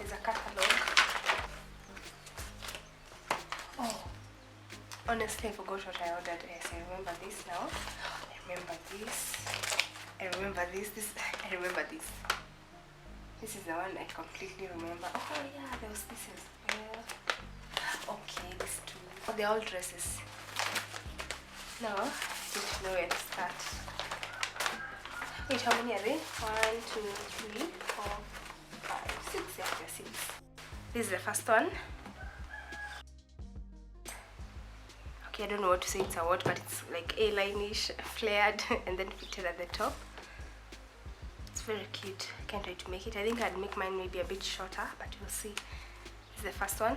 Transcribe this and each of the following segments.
there's a catalog. Oh, honestly, I forgot what I ordered. Yes, I remember this now. I remember this. I remember this. I remember this. This is the one I completely remember. Oh yeah, there was this as well. Okay, these two. Oh, they're all dresses. Now, I don't know where to start. Wait, how many are they? 1, 2, 3, 4, 5, 6. Yeah, there are 6. This is the first one. Okay, I don't know what to say it's a what, but it's like A-line-ish, flared, and then fitted at the top. It's very cute. I can't wait to make it. I think I'd make mine maybe a bit shorter, but we'll see. This is the first one.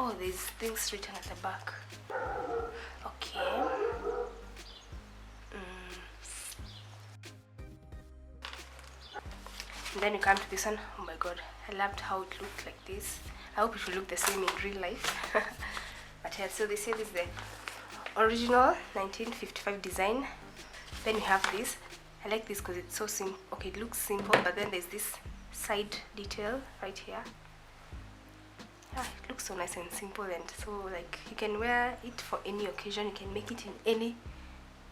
Oh, there's things written at the back. Okay. And then you come to this one. Oh my god, I loved how it looked like this. I hope it will look the same in real life. But yeah, so they say this is the original 1955 design. Then you have this. I like this because it's so simple. Okay, it looks simple, but then there's this side detail right here. Yeah, it looks so nice and simple, and so like you can wear it for any occasion. You can make it in any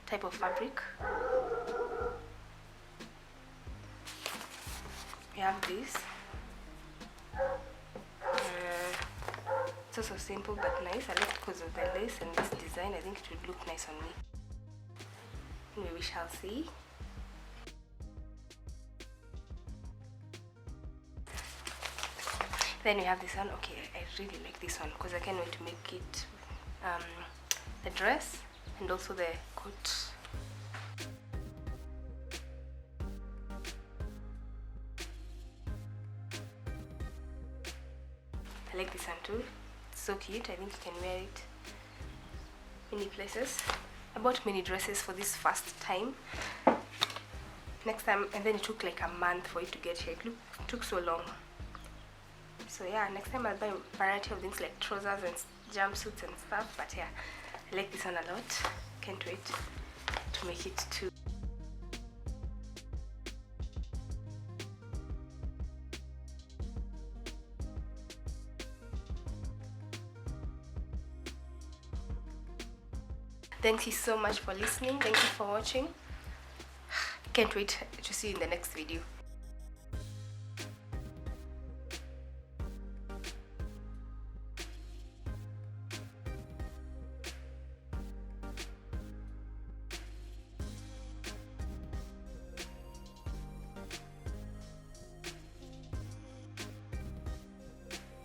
type of fabric. We have this. It's also simple but nice. I like it because of the lace and this design. I think it would look nice on me. Anyway, we shall see. Then we have this one. Okay, I really like this one because I can't wait to make it the dress and also the coat. I like this one too. It's so cute. I think you can wear it many places. I bought many dresses for this first time. Next time, and then it took like a month for it to get here. It took so long. So yeah, next time I'll buy a variety of things like trousers and jumpsuits and stuff. But yeah, I like this one a lot. Can't wait to make it too. Thank you so much for listening. Thank you for watching. Can't wait to see you in the next video.